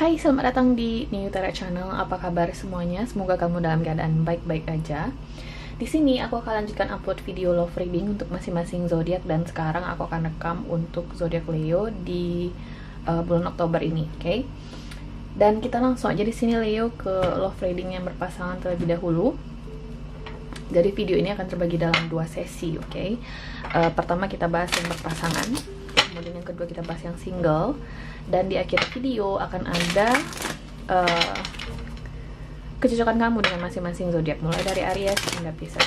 Hai, selamat datang di New Tara Channel. Apa kabar semuanya? Semoga kamu dalam keadaan baik-baik aja. Di sini aku akan lanjutkan upload video love reading untuk masing-masing zodiak, dan sekarang aku akan rekam untuk zodiak Leo di bulan Oktober ini, oke? Dan kita langsung aja di sini Leo ke love reading yang berpasangan terlebih dahulu. Jadi video ini akan terbagi dalam 2 sesi, oke? Pertama kita bahas yang berpasangan, kemudian yang kedua kita bahas yang single. Dan di akhir video akan ada kecocokan kamu dengan masing-masing zodiak, mulai dari Aries hingga Pisces.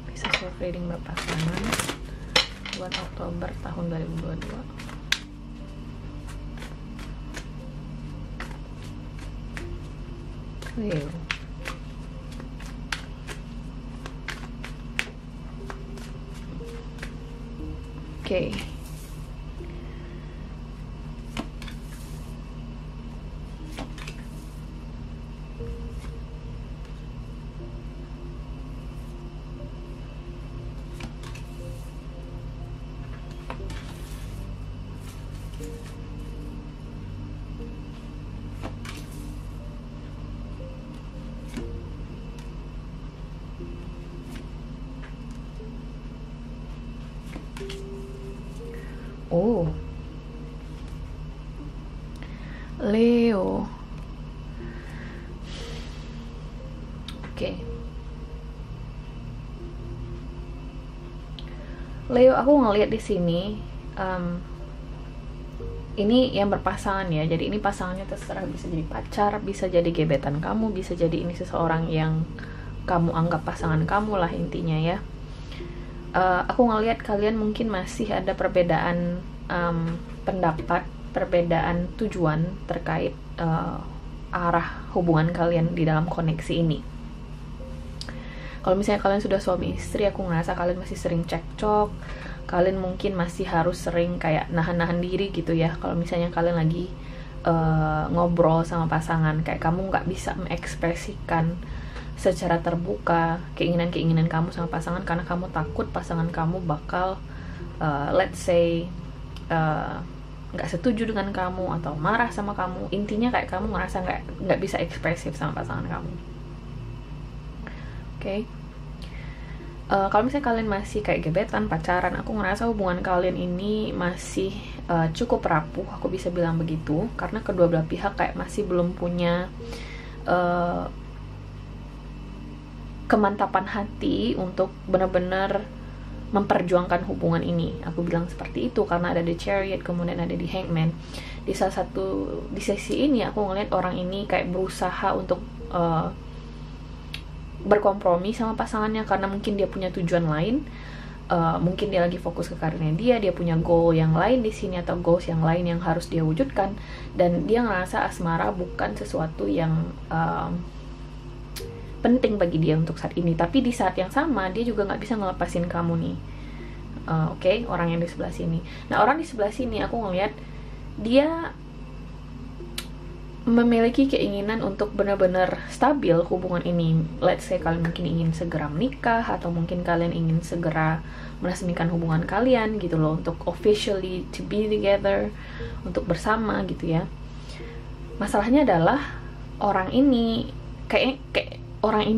Pisces love reading berpasangan bulan Oktober tahun 2022. Leo. Oke. Oh, Leo. Oke. Leo, aku ngelihat di sini ini yang berpasangan ya. Jadi ini pasangannya terserah, bisa jadi pacar, bisa jadi gebetan kamu, bisa jadi ini seseorang yang kamu anggap pasangan kamu lah intinya ya. Aku ngelihat kalian mungkin masih ada perbedaan pendapat, perbedaan tujuan terkait arah hubungan kalian di dalam koneksi ini. Kalau misalnya kalian sudah suami istri, aku ngerasa kalian masih sering cekcok. Kalian mungkin masih harus sering kayak nahan-nahan diri gitu ya. Kalau misalnya kalian lagi ngobrol sama pasangan, kayak kamu nggak bisa mengekspresikan secara terbuka keinginan-keinginan kamu sama pasangan karena kamu takut pasangan kamu bakal let's say nggak setuju dengan kamu atau marah sama kamu. Intinya kayak kamu ngerasa nggak bisa ekspresif sama pasangan kamu. Oke. Kalau misalnya kalian masih kayak gebetan, pacaran, aku ngerasa hubungan kalian ini masih cukup rapuh, aku bisa bilang begitu, karena kedua belah pihak kayak masih belum punya kemantapan hati untuk benar-benar memperjuangkan hubungan ini. Aku bilang seperti itu karena ada di Chariot, kemudian ada di Hangman. Di sesi ini aku ngeliat orang ini kayak berusaha untuk berkompromi sama pasangannya karena mungkin dia punya tujuan lain. Mungkin dia lagi fokus ke karirnya, dia punya goal yang lain di sini atau goals yang lain yang harus dia wujudkan, dan dia ngerasa asmara bukan sesuatu yang penting bagi dia untuk saat ini. Tapi di saat yang sama dia juga nggak bisa ngelepasin kamu nih. Oke, orang yang di sebelah sini. Nah, orang di sebelah sini aku ngeliat dia memiliki keinginan untuk benar-benar stabil hubungan ini. Let's say kalian mungkin ingin segera menikah, atau mungkin kalian ingin segera meresmikan hubungan kalian gitu loh, untuk officially to be together, untuk bersama gitu ya. Masalahnya adalah orang ini kayak orang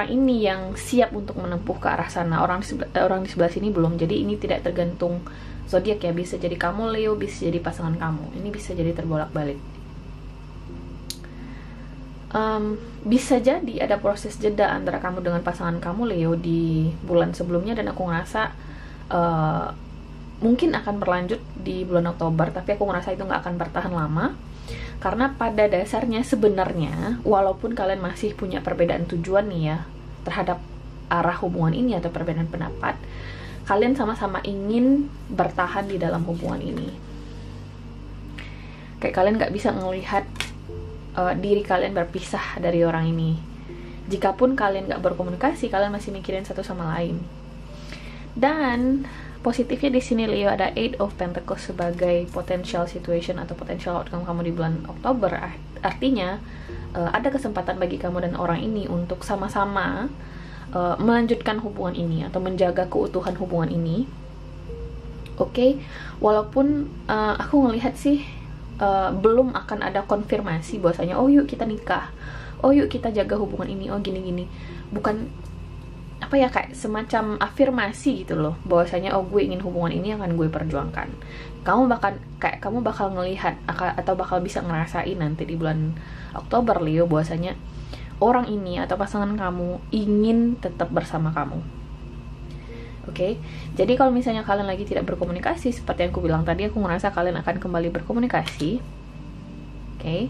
ini yang siap untuk menempuh ke arah sana. Orang di sebelah sini belum. Jadi ini tidak tergantung zodiak ya. Bisa jadi kamu Leo, bisa jadi pasangan kamu. Ini bisa jadi terbolak-balik. Bisa jadi ada proses jeda antara kamu dengan pasangan kamu Leo di bulan sebelumnya, dan aku ngerasa mungkin akan berlanjut di bulan Oktober, tapi aku ngerasa itu nggak akan bertahan lama. Karena pada dasarnya sebenarnya walaupun kalian masih punya perbedaan tujuan nih ya terhadap arah hubungan ini atau perbedaan pendapat, kalian sama-sama ingin bertahan di dalam hubungan ini. Kayak kalian nggak bisa ngelihat diri kalian berpisah dari orang ini. Jikapun kalian nggak berkomunikasi, kalian masih mikirin satu sama lain. Dan positifnya di sini Leo ada 8 of Pentacles sebagai potential situation atau potential outcome kamu di bulan Oktober. Artinya ada kesempatan bagi kamu dan orang ini untuk sama-sama melanjutkan hubungan ini atau menjaga keutuhan hubungan ini. Oke, walaupun aku ngelihat sih belum akan ada konfirmasi bahwasanya oh yuk kita nikah, oh yuk kita jaga hubungan ini, oh gini-gini. Bukan apa ya, kayak semacam afirmasi gitu loh, bahwasanya oh gue ingin hubungan ini akan gue perjuangkan. Kamu bakal ngelihat atau bakal bisa ngerasain nanti di bulan Oktober Leo, bahwasanya orang ini atau pasangan kamu ingin tetap bersama kamu. Oke, jadi kalau misalnya kalian lagi tidak berkomunikasi, seperti yang aku bilang tadi, aku ngerasa kalian akan kembali berkomunikasi. Oke,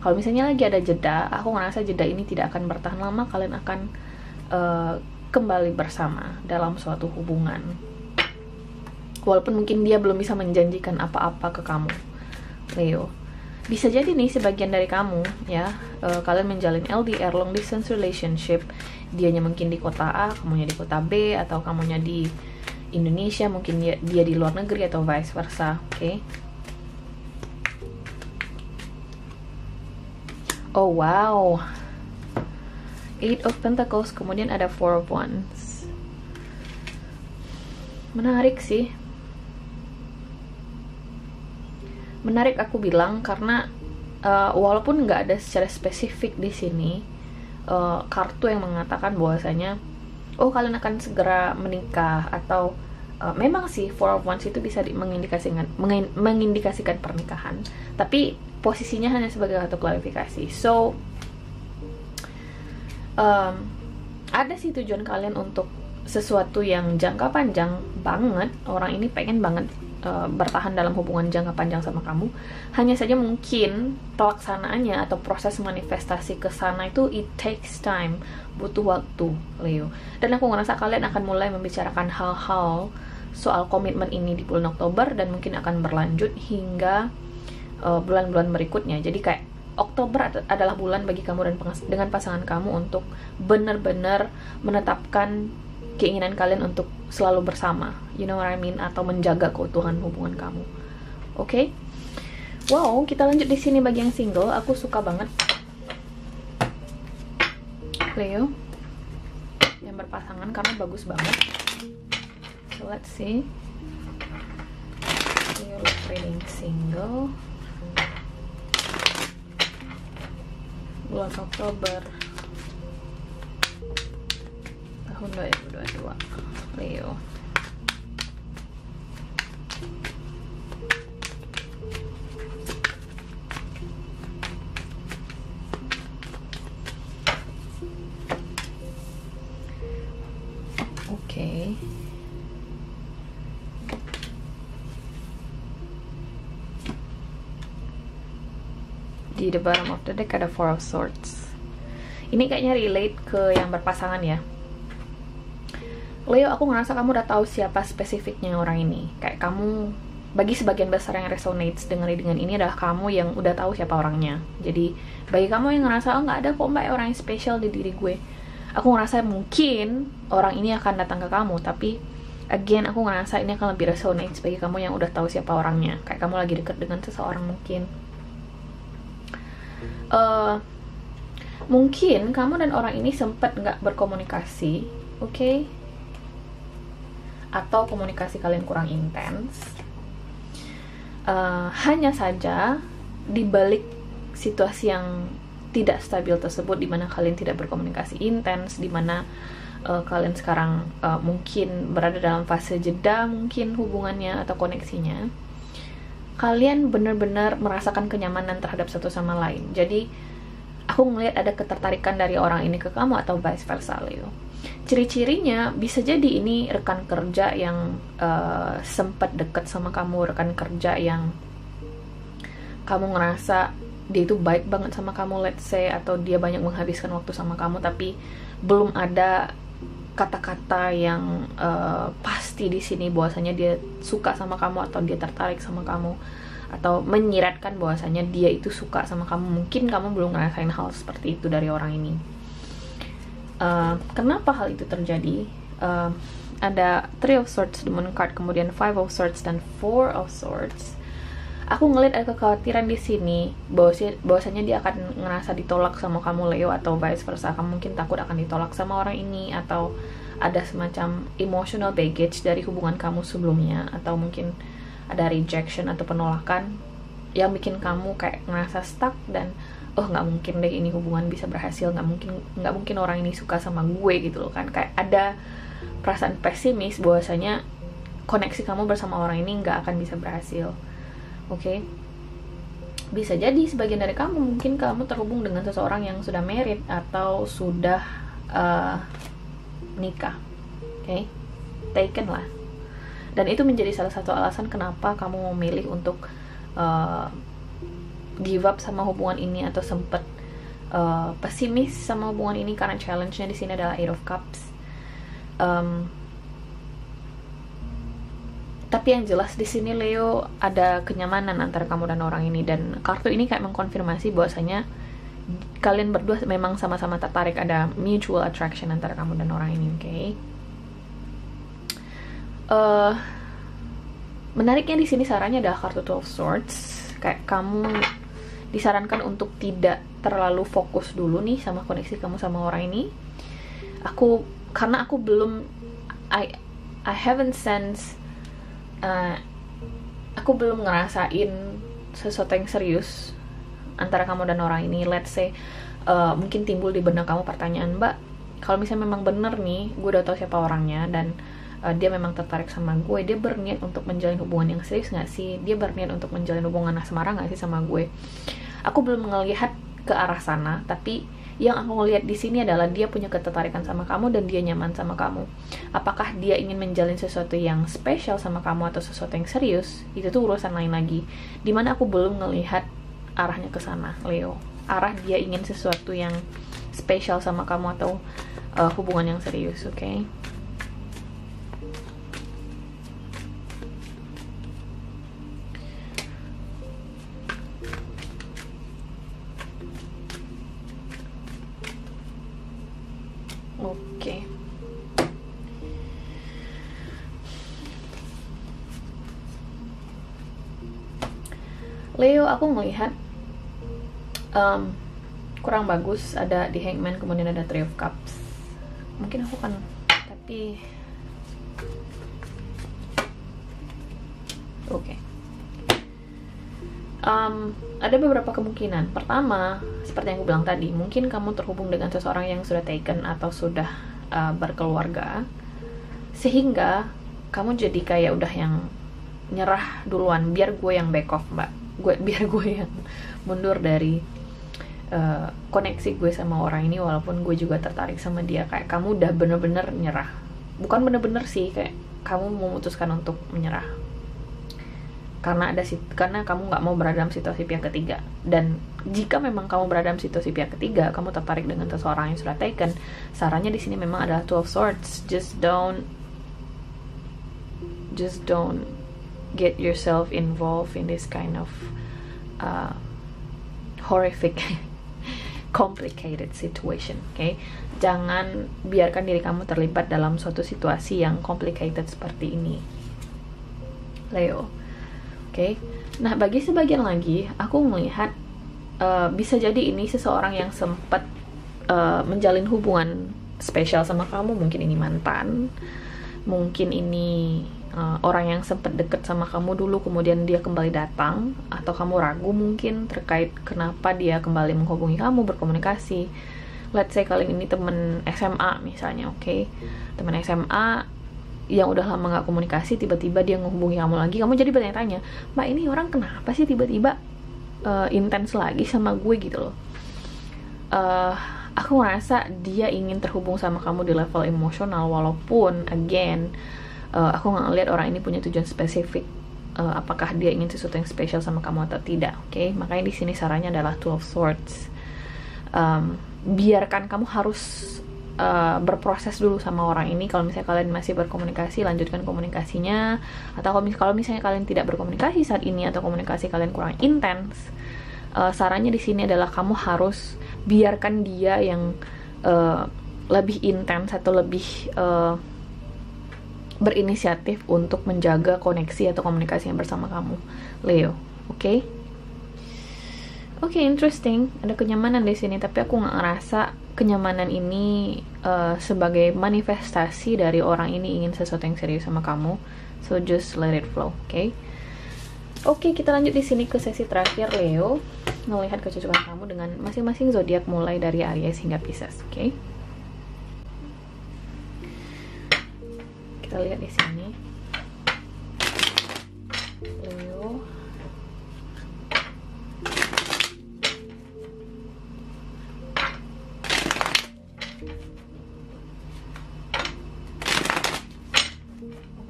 kalau misalnya lagi ada jeda, aku ngerasa jeda ini tidak akan bertahan lama. Kalian akan kembali bersama dalam suatu hubungan, walaupun mungkin dia belum bisa menjanjikan apa-apa ke kamu, Leo. Bisa jadi nih sebagian dari kamu ya, kalian menjalin LDR, long distance relationship. Dianya mungkin di kota A, kamunya di kota B, atau kamunya di Indonesia, mungkin dia di luar negeri, atau vice versa. Oke. Oh wow, 8 of Pentacles, kemudian ada 4 of Wands. Menarik sih. Menarik aku bilang karena walaupun nggak ada secara spesifik di sini kartu yang mengatakan bahwasanya oh kalian akan segera menikah, atau memang sih 4 of Wands itu bisa mengindikasikan pernikahan, tapi posisinya hanya sebagai satu klarifikasi. So ada sih tujuan kalian untuk sesuatu yang jangka panjang banget. Orang ini pengen banget bertahan dalam hubungan jangka panjang sama kamu. Hanya saja mungkin pelaksanaannya atau proses manifestasi ke sana itu it takes time, butuh waktu, Leo. Dan aku ngerasa kalian akan mulai membicarakan hal-hal soal komitmen ini di bulan Oktober, dan mungkin akan berlanjut hingga bulan-bulan berikutnya. Jadi kayak Oktober adalah bulan bagi kamu dengan pasangan kamu untuk benar-benar menetapkan keinginan kalian untuk selalu bersama, you know what I mean, atau menjaga keutuhan hubungan kamu. Oke? Wow, kita lanjut di sini bagi yang single. Aku suka banget Leo yang berpasangan karena bagus banget. So let's see. Leo reading single bulan Oktober tahun 2022, Leo. Oke. Di the bottom of the deck ada 4 of Swords. Ini kayaknya relate ke yang berpasangan ya. Leo, aku ngerasa kamu udah tahu siapa spesifiknya orang ini. Kayak kamu, bagi sebagian besar yang resonates dengan ini adalah kamu yang udah tahu siapa orangnya. Jadi bagi kamu yang ngerasa oh nggak ada kok mbak orang yang spesial di diri gue, aku ngerasa mungkin orang ini akan datang ke kamu. Tapi again, aku ngerasa ini akan lebih resonates bagi kamu yang udah tahu siapa orangnya. Kayak kamu lagi deket dengan seseorang mungkin. Mungkin kamu dan orang ini sempat nggak berkomunikasi, oke? Atau komunikasi kalian kurang intens. Hanya saja di balik situasi yang tidak stabil tersebut, dimana kalian tidak berkomunikasi intens, dimana kalian sekarang mungkin berada dalam fase jeda mungkin hubungannya atau koneksinya, kalian benar-benar merasakan kenyamanan terhadap satu sama lain. Jadi aku ngelihat ada ketertarikan dari orang ini ke kamu atau vice versa, Leo. Ciri-cirinya bisa jadi ini rekan kerja yang sempat dekat sama kamu, rekan kerja yang kamu ngerasa dia itu baik banget sama kamu, let's say, atau dia banyak menghabiskan waktu sama kamu, tapi belum ada kata-kata yang pasti di sini bahwasanya dia suka sama kamu atau dia tertarik sama kamu, atau menyiratkan bahwasanya dia itu suka sama kamu. Mungkin kamu belum ngerasain hal seperti itu dari orang ini. Kenapa hal itu terjadi? Ada 3 of Swords, the Moon card, kemudian 5 of Swords dan 4 of Swords. Aku ngeliat ada kekhawatiran di sini bahwasanya dia akan ngerasa ditolak sama kamu, Leo, atau vice versa. Kamu mungkin takut akan ditolak sama orang ini, atau ada semacam emotional baggage dari hubungan kamu sebelumnya, atau mungkin ada rejection atau penolakan. yang bikin kamu kayak ngerasa stuck dan oh nggak mungkin deh ini hubungan bisa berhasil, nggak mungkin orang ini suka sama gue gitu loh kan. Kayak ada perasaan pesimis bahwasanya koneksi kamu bersama orang ini nggak akan bisa berhasil. Oke? Bisa jadi sebagian dari kamu, mungkin kamu terhubung dengan seseorang yang sudah married atau sudah nikah. Oke? Taken lah. Dan itu menjadi salah satu alasan kenapa kamu memilih untuk give up sama hubungan ini atau sempet pesimis sama hubungan ini, karena challenge-nya di sini adalah Eight of Cups. Tapi yang jelas di sini Leo, ada kenyamanan antara kamu dan orang ini, dan kartu ini kayak mengkonfirmasi bahwasanya kalian berdua memang sama-sama tertarik, ada mutual attraction antara kamu dan orang ini. Oke? Menariknya di sini sarannya adalah kartu Two of Swords. Kayak kamu disarankan untuk tidak terlalu fokus dulu nih sama koneksi kamu sama orang ini. Karena aku belum I haven't sense aku belum ngerasain sesuatu yang serius antara kamu dan orang ini. Let's say mungkin timbul di benak kamu pertanyaan, Mbak, kalau misalnya memang bener nih gue udah tahu siapa orangnya dan dia memang tertarik sama gue, dia berniat untuk menjalin hubungan yang serius nggak sih? Dia berniat untuk menjalin hubungan asmara nggak sih sama gue? Aku belum ngelihat ke arah sana, tapi yang aku ngelihat di sini adalah dia punya ketertarikan sama kamu dan dia nyaman sama kamu. Apakah dia ingin menjalin sesuatu yang spesial sama kamu atau sesuatu yang serius? Itu tuh urusan lain lagi. Dimana aku belum ngelihat arahnya ke sana, Leo. Arah dia ingin sesuatu yang spesial sama kamu atau hubungan yang serius, oke? Oke. Leo, aku melihat kurang bagus ada di Hangman, kemudian ada Three of Cups. Mungkin aku kan, tapi oke. Ada beberapa kemungkinan. Pertama, seperti yang aku bilang tadi, mungkin kamu terhubung dengan seseorang yang sudah taken atau sudah berkeluarga, sehingga kamu jadi kayak udah yang nyerah duluan, biar gue yang back off, Mbak. Biar gue yang mundur dari koneksi gue sama orang ini, walaupun gue juga tertarik sama dia. Kayak kamu udah bener-bener nyerah. Bukan bener-bener sih, kayak kamu memutuskan untuk menyerah karena kamu nggak mau berada dalam situasi pihak ketiga. Dan jika memang kamu berada dalam situasi pihak ketiga, kamu tertarik dengan seseorang yang sudah taken, sarannya di sini memang adalah Two of Swords. Just don't get yourself involved in this kind of horrific complicated situation. Okay? Jangan biarkan diri kamu terlibat dalam suatu situasi yang complicated seperti ini, Leo. Oke, nah bagi sebagian lagi, aku melihat bisa jadi ini seseorang yang sempat menjalin hubungan spesial sama kamu. Mungkin ini mantan, mungkin ini orang yang sempat deket sama kamu dulu, kemudian dia kembali datang, atau kamu ragu mungkin terkait kenapa dia kembali menghubungi kamu, berkomunikasi. Let's say kalian ini temen SMA misalnya, oke? Temen SMA yang udah lama gak komunikasi, tiba-tiba dia menghubungi kamu lagi, kamu jadi bertanya-tanya, Mbak, ini orang kenapa sih tiba-tiba intens lagi sama gue gitu loh. Aku ngerasa dia ingin terhubung sama kamu di level emosional, walaupun again aku gak ngeliat orang ini punya tujuan spesifik, apakah dia ingin sesuatu yang spesial sama kamu atau tidak. Oke? Makanya di sini sarannya adalah Two of Swords. Biarkan kamu harus berproses dulu sama orang ini. Kalau misalnya kalian masih berkomunikasi, lanjutkan komunikasinya. Atau kalau misalnya kalian tidak berkomunikasi saat ini atau komunikasi kalian kurang intens, sarannya di sini adalah kamu harus biarkan dia yang lebih intens atau lebih berinisiatif untuk menjaga koneksi atau komunikasi yang bersama kamu, Leo. Oke? Oke, interesting. Ada kenyamanan di sini, tapi aku nggak ngerasa kenyamanan ini sebagai manifestasi dari orang ini ingin sesuatu yang serius sama kamu. So just let it flow, oke? Oke, kita lanjut di sini ke sesi terakhir Leo, melihat kecocokan kamu dengan masing-masing zodiak mulai dari Aries hingga Pisces. Oke. Kita lihat di sini. Leo.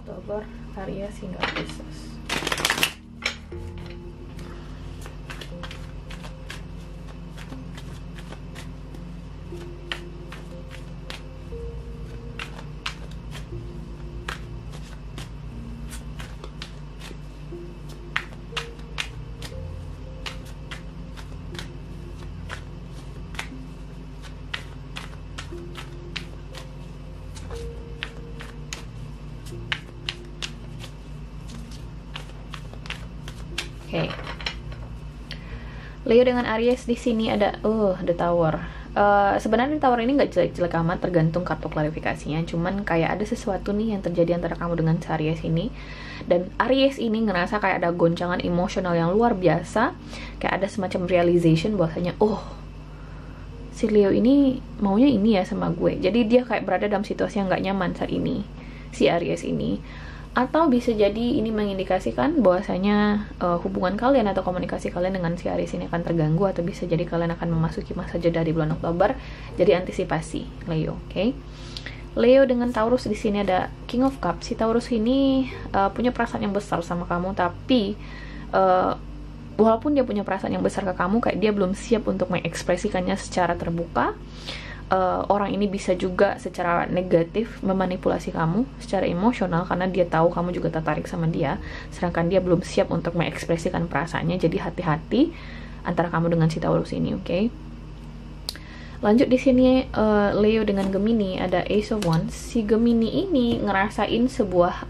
Oktober, Aries hingga Pisces. Oke. Leo dengan Aries di sini ada The Tower. Sebenarnya Tower ini nggak jelek-jelek amat, tergantung kartu klarifikasinya. Cuman kayak ada sesuatu nih yang terjadi antara kamu dengan si Aries ini. Dan Aries ini ngerasa kayak ada goncangan emosional yang luar biasa. Kayak ada semacam realization bahwasanya, si Leo ini maunya ini ya sama gue. Jadi dia kayak berada dalam situasi yang nggak nyaman saat ini, si Aries ini. Atau bisa jadi ini mengindikasikan bahwasanya hubungan kalian atau komunikasi kalian dengan si Aries ini akan terganggu, atau bisa jadi kalian akan memasuki masa jeda di bulan Oktober. Jadi antisipasi Leo, oke? Leo dengan Taurus di sini ada King of Cups. Si Taurus ini punya perasaan yang besar sama kamu, tapi walaupun dia punya perasaan yang besar ke kamu, kayak dia belum siap untuk mengekspresikannya secara terbuka. Orang ini bisa juga secara negatif memanipulasi kamu secara emosional karena dia tahu kamu juga tertarik sama dia, sedangkan dia belum siap untuk mengekspresikan perasaannya. Jadi hati-hati antara kamu dengan si Taurus ini, oke? Lanjut di sini Leo dengan Gemini ada Ace of Wands. Si Gemini ini ngerasain sebuah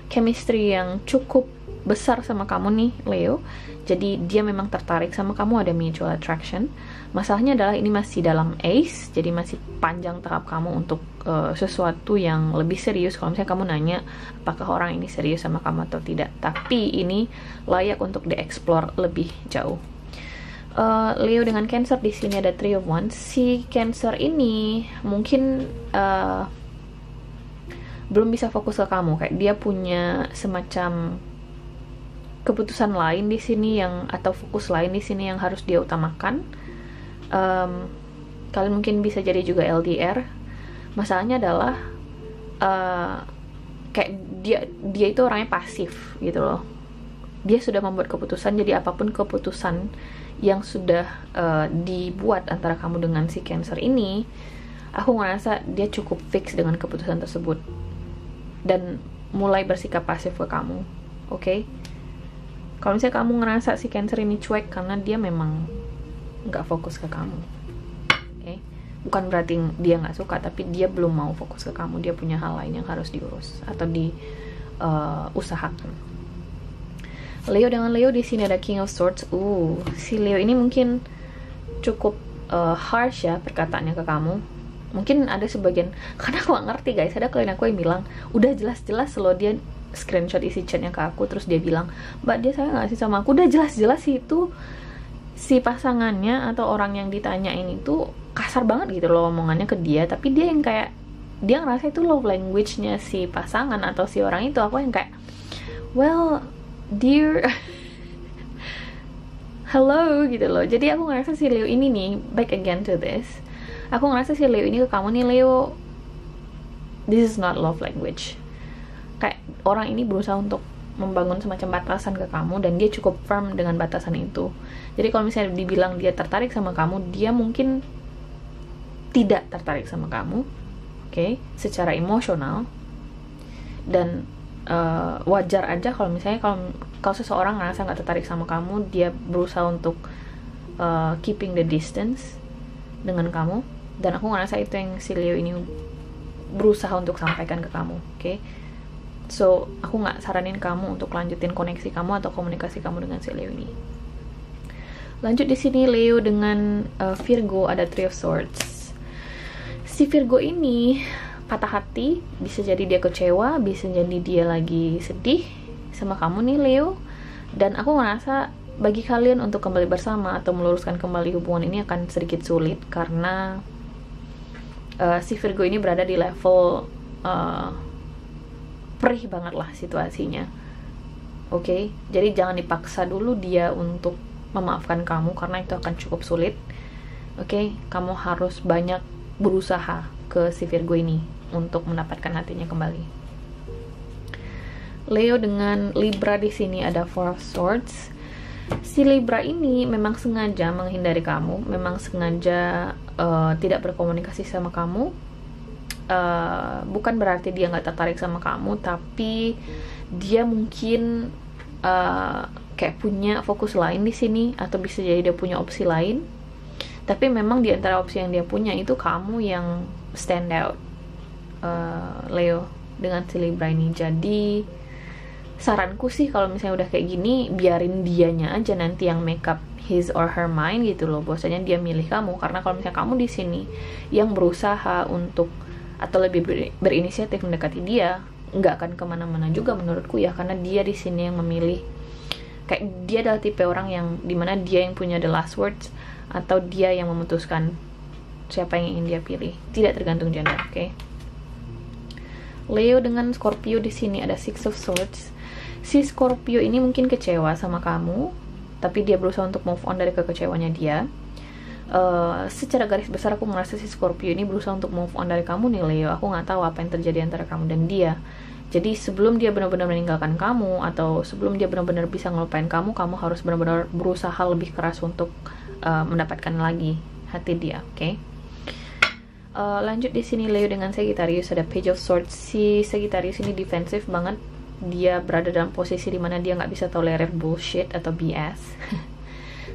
chemistry yang cukup besar sama kamu nih Leo. Jadi dia memang tertarik sama kamu, ada mutual attraction. Masalahnya adalah ini masih dalam Ace, jadi masih panjang tahap kamu untuk sesuatu yang lebih serius. Kalau misalnya kamu nanya apakah orang ini serius sama kamu atau tidak, tapi ini layak untuk dieksplor lebih jauh. Leo dengan Cancer di sini ada Three of Wands. Si Cancer ini mungkin belum bisa fokus ke kamu, kayak dia punya semacam keputusan lain di sini atau fokus lain di sini yang harus dia utamakan. Kalian mungkin bisa jadi juga LDR. Masalahnya adalah kayak dia itu orangnya pasif gitu loh. Dia sudah membuat keputusan, jadi apapun keputusan yang sudah dibuat antara kamu dengan si Cancer ini, aku ngerasa dia cukup fix dengan keputusan tersebut dan mulai bersikap pasif ke kamu, oke? Kalau misalnya kamu ngerasa si Cancer ini cuek karena dia memang nggak fokus ke kamu, oke? Bukan berarti dia nggak suka, tapi dia belum mau fokus ke kamu. Dia punya hal lain yang harus diurus atau diusahakan. Leo dengan Leo di sini ada King of Swords. Si Leo ini mungkin cukup harsh ya perkataannya ke kamu. Mungkin ada sebagian, karena aku gak ngerti guys, ada klien aku yang bilang udah jelas-jelas loh, dia screenshot isi chatnya ke aku, terus dia bilang, mbak dia sayang gak sih sama aku. Udah jelas-jelas itu si pasangannya atau orang yang ditanyain itu kasar banget gitu loh omongannya ke dia, tapi dia yang kayak dia ngerasa itu love language-nya si pasangan atau si orang itu. Aku yang kayak, well dear hello gitu loh. Jadi aku ngerasa si Leo ini nih, back again to this, aku ngerasa si Leo ini ke kamu nih, Leo, this is not love language. Kayak orang ini berusaha untuk membangun semacam batasan ke kamu dan dia cukup firm dengan batasan itu. Jadi kalau misalnya dibilang dia tertarik sama kamu, dia mungkin tidak tertarik sama kamu, oke, secara emosional. Dan wajar aja kalau misalnya kalau seseorang ngerasa nggak tertarik sama kamu, dia berusaha untuk keeping the distance dengan kamu. Dan aku ngerasa itu yang si Leo ini berusaha untuk sampaikan ke kamu, oke? So, aku nggak saranin kamu untuk lanjutin koneksi kamu atau komunikasi kamu dengan si Leo ini. Lanjut di sini Leo dengan Virgo ada Three of Swords. Si Virgo ini patah hati, bisa jadi dia kecewa, bisa jadi dia lagi sedih sama kamu nih Leo. Dan aku ngerasa bagi kalian untuk kembali bersama atau meluruskan kembali hubungan ini akan sedikit sulit, karena si Virgo ini berada di level perih banget lah situasinya. Oke, jadi jangan dipaksa dulu dia untuk memaafkan kamu, karena itu akan cukup sulit. Oke, kamu harus banyak berusaha ke si Virgo ini untuk mendapatkan hatinya kembali. Leo dengan Libra di sini ada Four of Swords. Si Libra ini memang sengaja menghindari kamu, memang sengaja tidak berkomunikasi sama kamu. Bukan berarti dia nggak tertarik sama kamu, tapi dia mungkin kayak punya fokus lain di sini, atau bisa jadi dia punya opsi lain. Tapi memang di antara opsi yang dia punya itu kamu yang stand out, Leo dengan si Libra ini. Jadi saranku sih kalau misalnya udah kayak gini, biarin dianya aja nanti yang make up his or her mind gitu loh, bahwasanya dia milih kamu. Karena kalau misalnya kamu di sini yang berusaha untuk atau lebih berinisiatif mendekati dia, nggak akan kemana-mana juga menurutku ya, karena dia di sini yang memilih. Kayak dia adalah tipe orang yang dimana dia yang punya the last words, atau dia yang memutuskan siapa yang ingin dia pilih, tidak tergantung gender. Oke. Leo dengan Scorpio di sini ada Six of Swords. Si Scorpio ini mungkin kecewa sama kamu, tapi dia berusaha untuk move on dari kekecewanya dia. Secara garis besar aku merasa si Scorpio ini berusaha untuk move on dari kamu nih Leo. Aku nggak tahu apa yang terjadi antara kamu dan dia. Jadi sebelum dia benar-benar meninggalkan kamu, atau sebelum dia benar-benar bisa ngelupain kamu, kamu harus benar-benar berusaha lebih keras untuk mendapatkan lagi hati dia. Oke. Lanjut di sini Leo dengan Sagittarius ada Page of Swords. Si Sagittarius ini defensif banget. Dia berada dalam posisi dimana dia nggak bisa tolerir bullshit atau BS.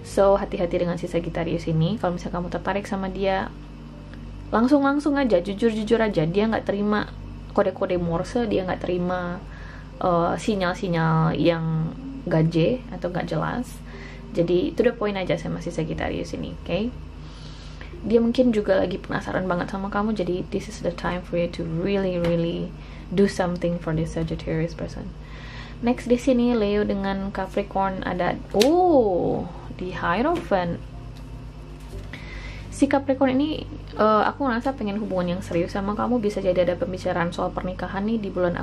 So hati-hati dengan si Sagittarius ini. Kalau misalnya kamu tertarik sama dia, langsung aja, jujur aja. Dia nggak terima kode-kode Morse, dia nggak terima sinyal-sinyal yang gaje atau nggak jelas. Jadi to the point aja sama si Sagittarius ini. Oke. Dia mungkin juga lagi penasaran banget sama kamu, jadi this is the time for you to really do something for this Sagittarius person. Next di sini Leo dengan Capricorn ada di Hierophant. Si Capricorn ini aku ngerasa pengen hubungan yang serius sama kamu. Bisa jadi ada pembicaraan soal pernikahan nih di bulan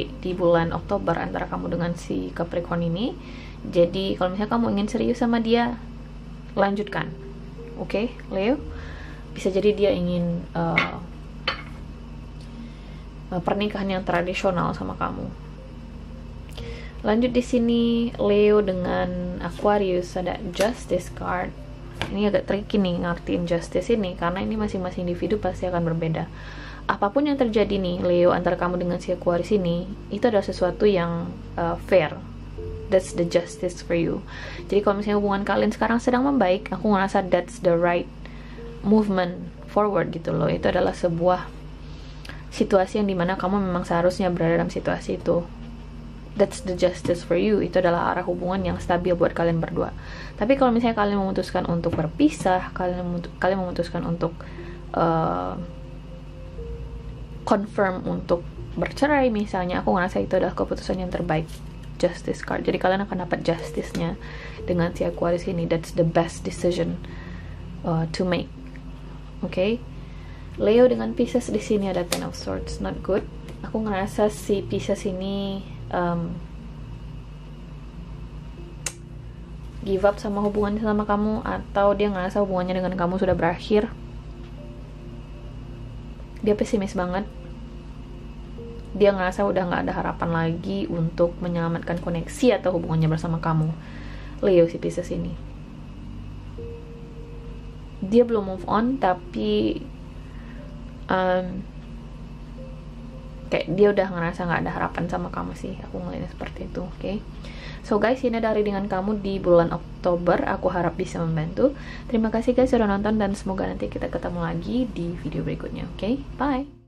di bulan Oktober antara kamu dengan si Capricorn ini. Jadi kalau misalnya kamu ingin serius sama dia, lanjutkan. Oke, Leo. Bisa jadi dia ingin pernikahan yang tradisional sama kamu. Lanjut di sini Leo dengan Aquarius ada Justice card. Ini agak tricky nih ngertiin Justice ini, karena ini masing-masing individu pasti akan berbeda. Apapun yang terjadi nih Leo antara kamu dengan si Aquarius ini, itu adalah sesuatu yang fair. That's the justice for you. Jadi kalau misalnya hubungan kalian sekarang sedang membaik, aku ngerasa that's the right movement forward gitu loh. Itu adalah sebuah situasi yang dimana kamu memang seharusnya berada dalam situasi itu. That's the justice for you. Itu adalah arah hubungan yang stabil buat kalian berdua. Tapi kalau misalnya kalian memutuskan untuk berpisah, kalian memutuskan untuk confirm untuk bercerai misalnya, aku ngerasa itu adalah keputusan yang terbaik. Justice card. Jadi kalian akan dapat justice-nya dengan si Aquarius ini. That's the best decision to make. Okay? Leo dengan Pisces di sini ada Ten of Swords. Not good. Aku ngerasa si Pisces ini give up sama hubungannya sama kamu, atau dia ngerasa hubungannya dengan kamu sudah berakhir. Dia pesimis banget. Dia ngerasa udah nggak ada harapan lagi untuk menyelamatkan koneksi atau hubungannya bersama kamu. Leo si Pisces ini, dia belum move on, tapi kayak dia udah ngerasa nggak ada harapan sama kamu sih. Aku ngeliatnya seperti itu. Oke. So guys, ini dari dengan kamu di bulan Oktober. Aku harap bisa membantu. Terima kasih guys sudah nonton, dan semoga nanti kita ketemu lagi di video berikutnya. Oke, bye.